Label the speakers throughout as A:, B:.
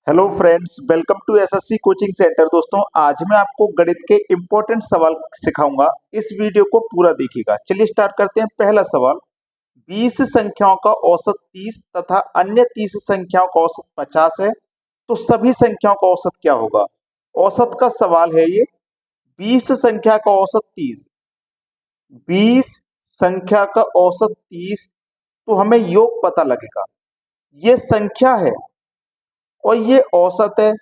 A: Hello friends, welcome to SSC coaching centre. दोस्तों, आज मैं आपको गणित के इम्पोर्टेंट सवाल सिखाऊंगा। इस वीडियो को पूरा देखिएगा। चलिए स्टार्ट करते हैं। पहला सवाल, 20 संख्याओं का औसत 30 तथा अन्य 30 संख्याओं का औसत 50 है, तो सभी संख्याओं का औसत क्या होगा। औसत का सवाल है ये। 20 संख्या का औसत 30, 20 संख्या का औसत 30, तो हमें योग पता लगेगा। ये संख्या है और ये औसत है।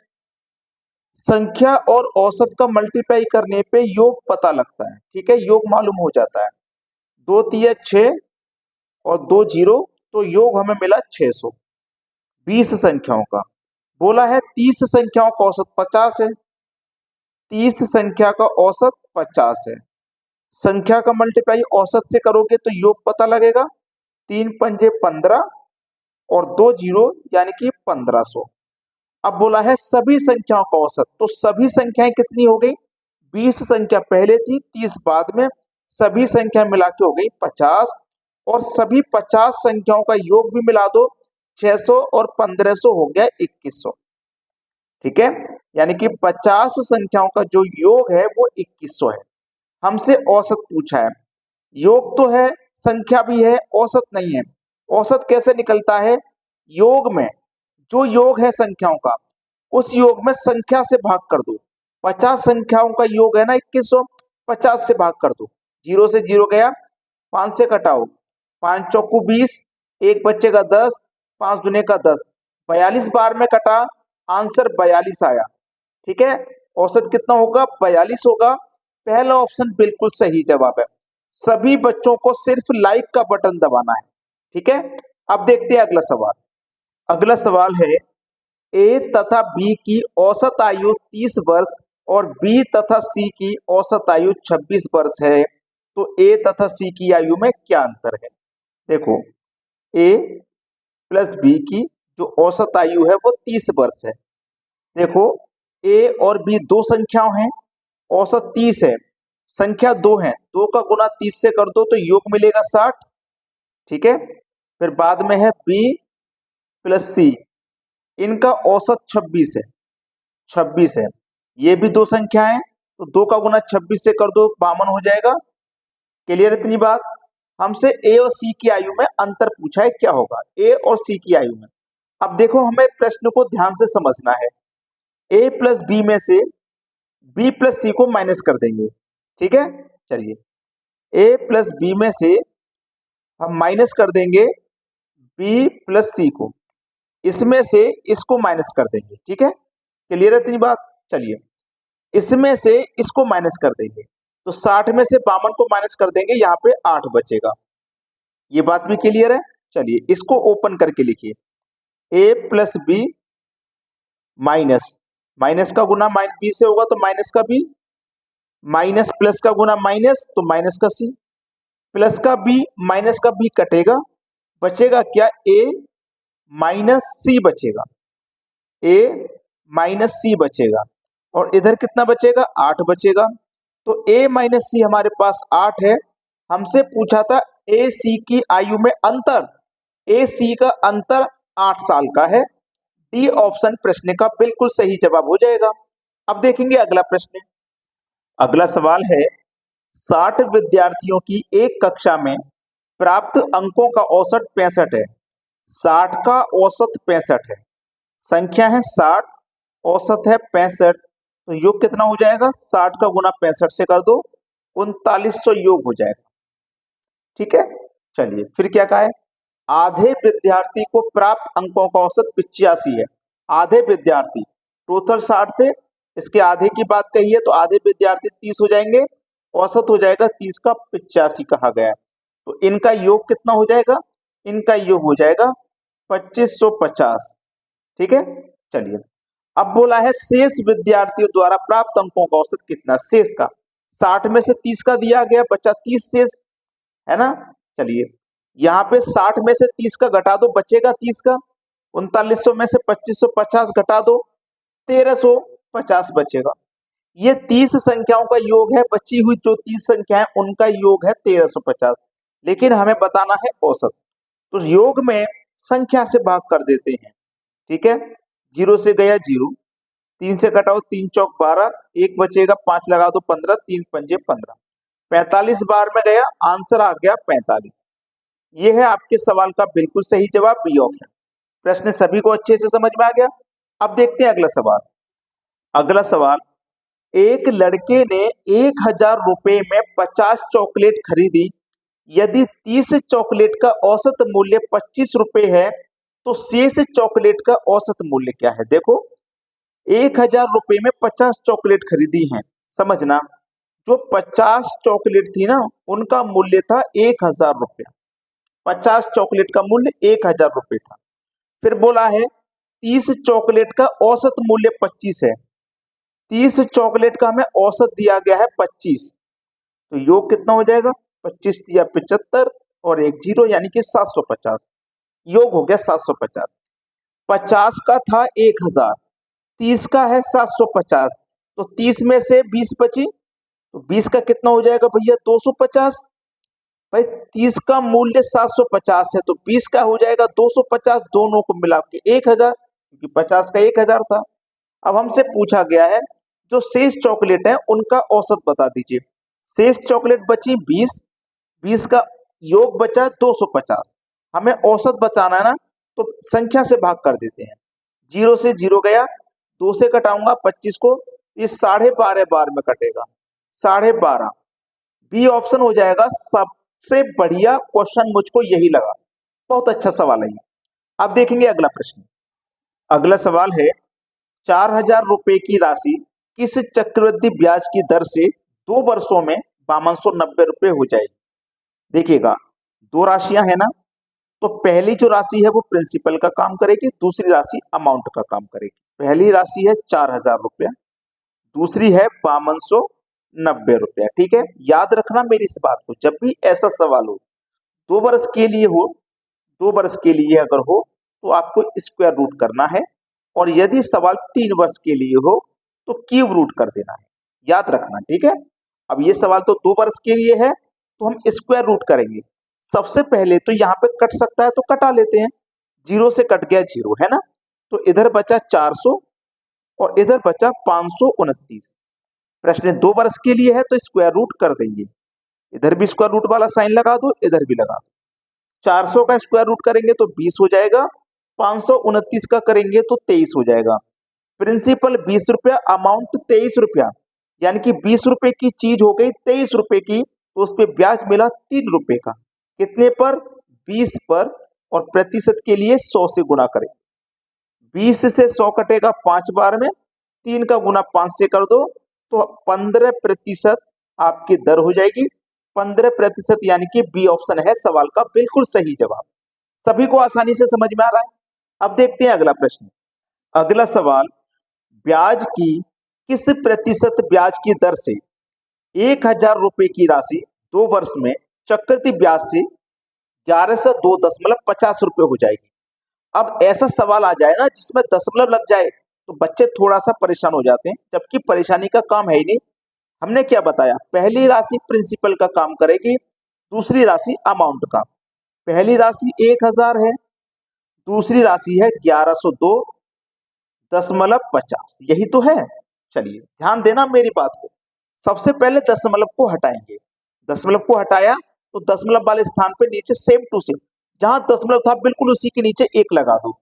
A: संख्या और औसत का मल्टीप्लाई करने पे योग पता लगता है। ठीक है, योग मालूम हो जाता है। 2 तिया 6 और 2 जीरो, तो योग हमें मिला 600। 20 संख्याओं का बोला है। 30 संख्याओं का औसत 50 है। 30 संख्या का औसत 50 है। संख्या का मल्टीप्लाई औसत से करोगे तो योग पता लगेगा। 3 पंजे 15 और 2 जीरो यानी कि 1500। अब बोला है सभी संख्याओं का औसत, तो सभी संख्याएं कितनी हो गई। 20 संख्या पहले थी, 30 बाद में, सभी संख्या मिला के हो गई 50। और सभी 50 संख्याओं का योग भी मिला दो, 600 और 1500 हो गया 2100। ठीक है, यानी कि 50 संख्याओं का जो योग है वो 2100 है। हमसे औसत पूछा है। योग तो है, संख्या भी है, औसत नहीं है। औसत कैसे निकलता है। योग में जो योग है संख्याओं का, उस योग में संख्या से भाग कर दो। 50 संख्याओं का योग है ना 2100, 50 से भाग कर दो। जीरो से जीरो गया, 5 से घटाओ, 5 चौकू 20, एक बच्चेगा 10, 5 दुने का 10, 42 बार में कटा, आंसर 42 आया। ठीक है, औसत कितना होगा, 42 होगा। पहला ऑप्शन बिल्कुल सही जवाब है। सभी बच्चों को सिर्फ लाइक का बटन दबाना है। ठीक है, अब देखते हैं अगला सवाल। अगला सवाल है, ए तथा बी की औसत आयु 30 वर्ष और बी तथा सी की औसत आयु 26 वर्ष है, तो ए तथा सी की आयु में क्या अंतर है। देखो, ए प्लस बी की जो औसत आयु है वो 30 वर्ष है। देखो, ए और बी दो संख्याओं हैं, औसत 30 है, संख्या दो है, दो का गुना 30 से कर दो तो योग मिलेगा 60। ठीक है, फिर बाद में है बी प्लस सी, इनका औसत 26 है, 26 है। ये भी दो संख्या है, तो दो का गुना 26 से कर दो 52 हो जाएगा। क्लियर इतनी बात। हमसे ए और सी की आयु में अंतर पूछा है, क्या होगा ए और सी की आयु में। अब देखो, हमें प्रश्न को ध्यान से समझना है। ए प्लस बी में से बी प्लस सी को माइनस कर देंगे। ठीक है, चलिए, ए प्लस बी में से हम माइनस कर देंगे बी प्लस सी को, इसमें से इसको माइनस कर देंगे। ठीक है, क्लियर है इतनी बात। चलिए, इसमें से इसको माइनस कर देंगे, तो 60 में से 52 को माइनस कर देंगे, यहाँ पे 8 बचेगा। ये बात भी क्लियर है। चलिए, इसको ओपन करके लिखिए, ए प्लस बी माइनस, माइनस का गुना बी से होगा तो माइनस का बी, माइनस प्लस का गुना माइनस तो माइनस का सी, प्लस का बी माइनस का बी कटेगा, बचेगा क्या, ए माइनस सी बचेगा। ए माइनस सी बचेगा और इधर कितना बचेगा, 8 बचेगा। तो ए माइनस सी हमारे पास 8 है। हमसे पूछा था ए सी की आयु में अंतर, ए सी का अंतर 8 साल का है। डी ऑप्शन प्रश्न का बिल्कुल सही जवाब हो जाएगा। अब देखेंगे अगला प्रश्न। अगला सवाल है, 60 विद्यार्थियों की एक कक्षा में प्राप्त अंकों का औसत 65 है। 60 का औसत 65 है, संख्या है 60, औसत है 65, तो योग कितना हो जाएगा, 60 का गुना 65 से कर दो, 3900 योग हो जाएगा। ठीक है, चलिए फिर क्या कहा है, आधे विद्यार्थी को प्राप्त अंकों का औसत 85 है। आधे विद्यार्थी, टोटल 60 थे, इसके आधे की बात कही है, तो आधे विद्यार्थी 30 हो जाएंगे, औसत हो जाएगा 30 का 85 कहा गया है। तो इनका योग कितना हो जाएगा, इनका योग हो जाएगा 2550। ठीक है, चलिए, अब बोला है शेष विद्यार्थियों द्वारा प्राप्त अंकों का औसत कितना। शेष का 60 में से 30 का दिया गया, बचा 30 शेष, है ना। चलिए, यहाँ पे 60 में से 30 का घटा दो, बचेगा 30 का। 3900 में से 2550 घटा दो, 1350 बचेगा। ये 30 संख्याओं का योग है, बची हुई जो 30 संख्या है उनका योग है 1350, लेकिन हमें बताना है औसत। तो योग में संख्या से भाग कर देते हैं। ठीक है, जीरो से गया जीरो, 3 से घटाओ 3 चौक 12, एक बचेगा 5 लगा दो 15, 3 पंजे 15, 45 बार में गया, आंसर आ गया 45। ये है आपके सवाल का बिल्कुल सही जवाब, बी ऑप्शन। प्रश्न सभी को अच्छे से समझ में आ गया। अब देखते हैं अगला सवाल। अगला सवाल, एक लड़के ने 1000 रुपए में 50 चॉकलेट खरीदी। यदि 30 चॉकलेट का औसत मूल्य 25 रुपए है तो शेष चॉकलेट का औसत मूल्य क्या है? देखो, 1000 रुपए में 50 चॉकलेट खरीदी हैं। समझना, जो 50 चॉकलेट थी ना, उनका मूल्य था 1000 रुपया। 50 चॉकलेट का मूल्य 1000 रुपये था। फिर बोला है 30 चॉकलेट का औसत मूल्य 25 है। 30 चॉकलेट का हमें औसत दिया गया है 25, तो योग कितना हो जाएगा? 25 दिया 75 और एक जीरो, यानी कि 750। योग हो गया 750। 50 का था 1000, 30 का है 750, तो 30 में से 20 बची, तो 20 का कितना हो जाएगा भैया? 250। भाई 30 का मूल्य 750 है, तो 20 का हो जाएगा 250, दोनों को मिला के 1000, क्योंकि 50 का 1000 था। अब हमसे पूछा गया है जो शेष चॉकलेट है उनका औसत बता दीजिए। शेष चॉकलेट बची 20, 20 का योग बचा 250। हमें औसत बचाना है ना, तो संख्या से भाग कर देते हैं। जीरो से जीरो गया, 2 से घटाऊंगा 25 को, ये 12.5 बार में कटेगा, 12.5। बी ऑप्शन हो जाएगा। सबसे बढ़िया क्वेश्चन मुझको यही लगा, बहुत अच्छा सवाल है ये। अब देखेंगे अगला प्रश्न। अगला सवाल है, 4000 रुपए की राशि किस चक्रवृद्धि ब्याज की दर से 2 वर्षों में 5290 रुपए हो जाएगी? देखिएगा, दो राशियां है ना, तो पहली जो राशि है वो प्रिंसिपल का काम करेगी, दूसरी राशि अमाउंट का काम करेगी। पहली राशि है 4000 रुपया, दूसरी है 5290 रुपया। ठीक है, याद रखना मेरी इस बात को, जब भी ऐसा सवाल हो 2 वर्ष के लिए हो, 2 वर्ष के लिए अगर हो तो आपको स्क्वायर रूट करना है, और यदि सवाल 3 वर्ष के लिए हो तो क्यूब रूट कर देना है। याद रखना, ठीक है। अब ये सवाल तो 2 वर्ष के लिए है, तो हम स्क्वायर रूट करेंगे। सबसे पहले तो यहाँ पे कट सकता है तो कटा लेते हैं, जीरो से कट गया जीरो, है ना, तो इधर बचा 400 और इधर बचा 529। प्रश्न 2 वर्ष के लिए है तो स्क्वायर रूट कर देंगे, इधर भी स्क्वायर रूट वाला साइन लगा दो, इधर भी लगा दो। 400 का स्क्वायर रूट करेंगे तो 20 हो जाएगा, 529 का करेंगे तो 23 हो जाएगा। प्रिंसिपल 20 रुपया, अमाउंट 23 रुपया, यानी कि 20 रुपए की चीज हो गई 23 रुपए की, तो उस पर ब्याज मिला 3 रुपए का। कितने पर? 20 पर, और प्रतिशत के लिए 100 से गुना करें। 20 से 100 कटेगा 5 बार में, 3 का गुना 5 से कर दो, तो 15% आपकी दर हो जाएगी। 15%, यानी कि बी ऑप्शन है सवाल का बिल्कुल सही जवाब। सभी को आसानी से समझ में आ रहा है। अब देखते हैं अगला प्रश्न। अगला सवाल, ब्याज की किस प्रतिशत ब्याज की दर से 1000 रुपए की राशि 2 वर्ष में चक्रवृद्धि ब्याज से 1102.50 रुपए हो जाएगी? अब ऐसा सवाल आ जाए ना जिसमें दशमलव लग जाए तो बच्चे थोड़ा सा परेशान हो जाते हैं, जबकि परेशानी का काम है ही नहीं। हमने क्या बताया, पहली राशि प्रिंसिपल का काम करेगी, दूसरी राशि अमाउंट का। पहली राशि 1000 है, दूसरी राशि है 1102.50, यही तो है। चलिए ध्यान देना मेरी बात को। सबसे पहले दशमलव को हटाएंगे, दशमलव को हटाया तो दशमलव वाले स्थान पे नीचे सेम टू सेम जहां दशमलव था बिल्कुल उसी के नीचे एक लगा दो।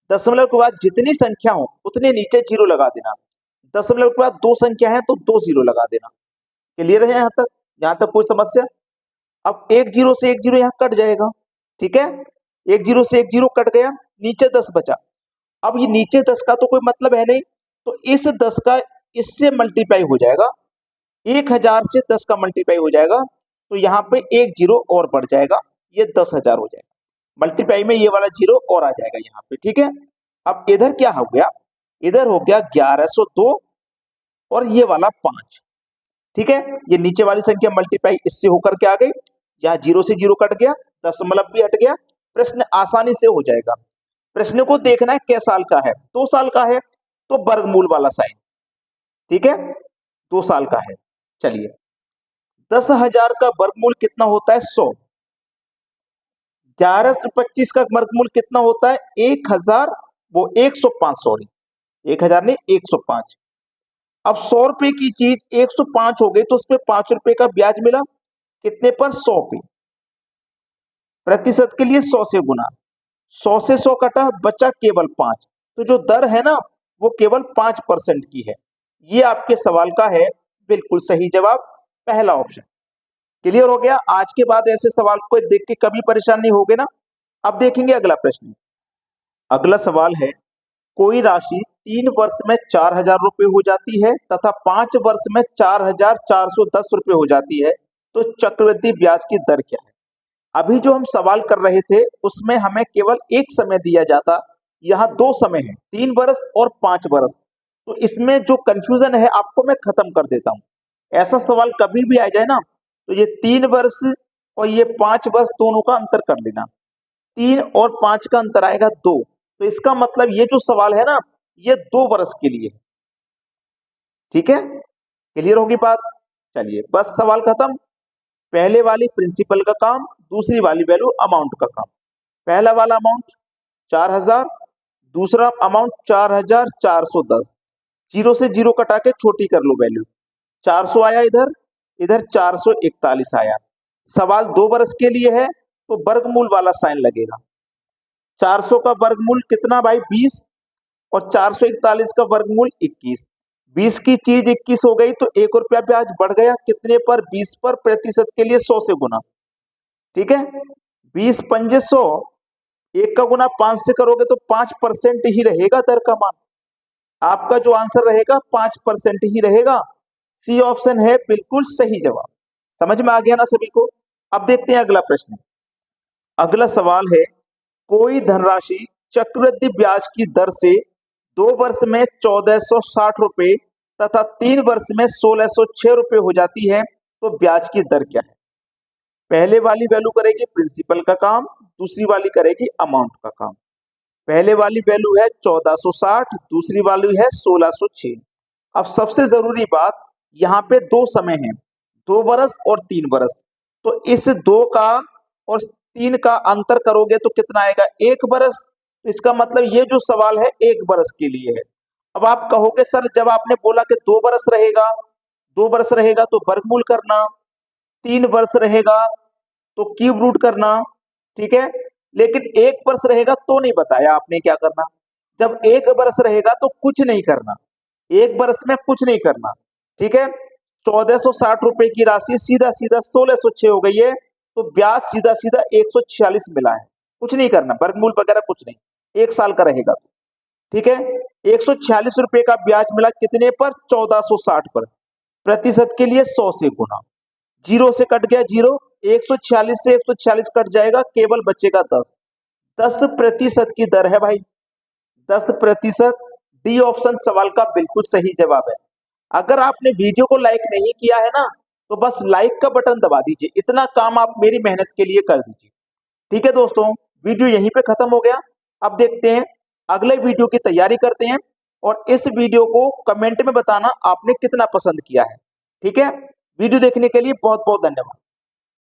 A: दशमलव के बाद जितनी संख्या हो उतने नीचे जीरो लगा देना। दशमलव के बाद 2 संख्या है तो 2 जीरो लगा देना। क्लियर है यहाँ तक? यहाँ तक कोई समस्या? अब एक जीरो से एक जीरो यहाँ कट जाएगा, ठीक है, एक जीरो से एक जीरो कट गया, नीचे 10 बचा। अब ये नीचे 10 का तो कोई मतलब है नहीं, तो इस 10 का इससे मल्टीप्लाई हो जाएगा, 1000 से 10 का मल्टीप्लाई हो जाएगा, तो यहाँ पे एक जीरो और बढ़ जाएगा, ये 10,000 हो जाएगा। मल्टीप्लाई में ये वाला जीरो और आ जाएगा यहाँ पे, ठीक है। अब इधर क्या हो गया, इधर हो गया 1102 और ये वाला 5, ठीक है। ये नीचे वाली संख्या मल्टीप्लाई इससे होकर के आ गई, यहाँ जीरो से जीरो कट गया, दशमलव भी हट गया, प्रश्न आसानी से हो जाएगा। प्रश्न को देखना है क्या साल का है, 2 साल का है तो वर्गमूल वाला साइन, ठीक है, 2 साल का है। चलिए 10,000 का वर्गमूल कितना होता है? 100। 11 से 25 का वर्गमूल कितना होता है? 1000, वो 105, सॉरी 1000 नहीं 105। अब 100 रुपए की चीज 105 हो गई तो उसपे 5 रुपए का ब्याज मिला, कितने पर? 100 पे। प्रतिशत के लिए 100 से गुना, 100 से 100 कटा, बचा केवल 5। तो जो दर है ना वो केवल 5% की है। ये आपके सवाल का है बिल्कुल सही जवाब, पहला ऑप्शन। क्लियर हो गया? आज के बाद ऐसे सवाल को देख के कभी परेशान नहीं होगे ना। अब देखेंगे अगला प्रश्न। अगला सवाल है, कोई राशि 3 वर्ष में 4000 रुपए हो जाती है तथा 5 वर्ष में 4410 रुपए हो जाती है, तो चक्रवृद्धि ब्याज की दर क्या है? अभी जो हम सवाल कर रहे थे उसमें हमें केवल एक समय दिया जाता, यहाँ दो समय है, 3 वर्ष और 5 वर्ष। तो इसमें जो कंफ्यूजन है आपको मैं खत्म कर देता हूँ। ऐसा सवाल कभी भी आ जाए ना तो ये 3 वर्ष और ये 5 वर्ष दोनों का अंतर कर लेना। 3 और 5 का अंतर आएगा 2, तो इसका मतलब ये जो सवाल है ना ये 2 वर्ष के लिए है। ठीक है, क्लियर होगी बात? चलिए बस सवाल खत्म। पहले वाली प्रिंसिपल का काम, दूसरी वाली वैल्यू अमाउंट का काम। पहला वाला अमाउंट 4000, दूसरा अमाउंट 4410। जीरो से जीरो कटा के छोटी कर लो वैल्यू, 400 आया इधर, इधर 441 आया। सवाल 2 वर्ष के लिए है तो वर्गमूल वाला साइन लगेगा। 400 का वर्गमूल कितना भाई? 20, और 441 का वर्गमूल 21। 20 की चीज 21 हो गई तो 1 रुपया ब्याज बढ़ गया, कितने पर? 20 पर। प्रतिशत के लिए 100 से गुना। ठीक है, 20 पंजे 100, 1 का गुना 5 से करोगे तो 5% ही रहेगा दर का मान। आपका जो आंसर रहेगा 5% ही रहेगा। सी ऑप्शन है बिल्कुल सही जवाब। समझ में आ गया ना सभी को? अब देखते हैं अगला प्रश्न। अगला सवाल है, कोई धनराशि चक्रवृद्धि ब्याज की दर से 2 वर्ष में 1460 रुपए तथा 3 वर्ष में 1606 रुपए हो जाती है, तो ब्याज की दर क्या है? पहले वाली वैल्यू करेगी प्रिंसिपल का काम, दूसरी वाली करेगी अमाउंट का काम। पहले वाली वैल्यू है 1460, दूसरी वैल्यू है 1606। अब सबसे जरूरी बात, यहाँ पे 2 समय है, 2 वर्ष और 3 वर्ष। तो इस 2 का और 3 का अंतर करोगे तो कितना आएगा? 1 वर्ष। तो इसका मतलब ये जो सवाल है 1 वर्ष के लिए है। अब आप कहोगे सर जब आपने बोला कि 2 वर्ष रहेगा, 2 वर्ष रहेगा तो वर्गमूल करना, 3 वर्ष रहेगा तो क्यूब रूट करना। ठीक है, लेकिन 1 वर्ष रहेगा तो नहीं बताया आपने क्या करना। जब 1 वर्ष रहेगा तो कुछ नहीं करना, 1 वर्ष में कुछ नहीं करना। ठीक है, 1460 रुपए की राशि सीधा सीधा 1606 हो गई है, तो ब्याज सीधा सीधा 146 मिला है। कुछ नहीं करना, वर्गमूल वगैरह कुछ नहीं, 1 साल का रहेगा। ठीक है, 146 रुपए का ब्याज मिला, कितने पर? 1460 पर। प्रतिशत के लिए 100 से गुना, जीरो से कट गया जीरो, 146 से 146 कट जाएगा, केवल बचेगा 10। 10% की दर है भाई, 10%। डी ऑप्शन सवाल का बिल्कुल सही जवाब है। अगर आपने वीडियो को लाइक नहीं किया है ना तो बस लाइक का बटन दबा दीजिए, इतना काम आप मेरी मेहनत के लिए कर दीजिए। ठीक है दोस्तों, वीडियो यहीं पे खत्म हो गया। अब देखते हैं अगले वीडियो की तैयारी करते हैं, और इस वीडियो को कमेंट में बताना आपने कितना पसंद किया है। ठीक है, वीडियो देखने के लिए बहुत बहुत धन्यवाद।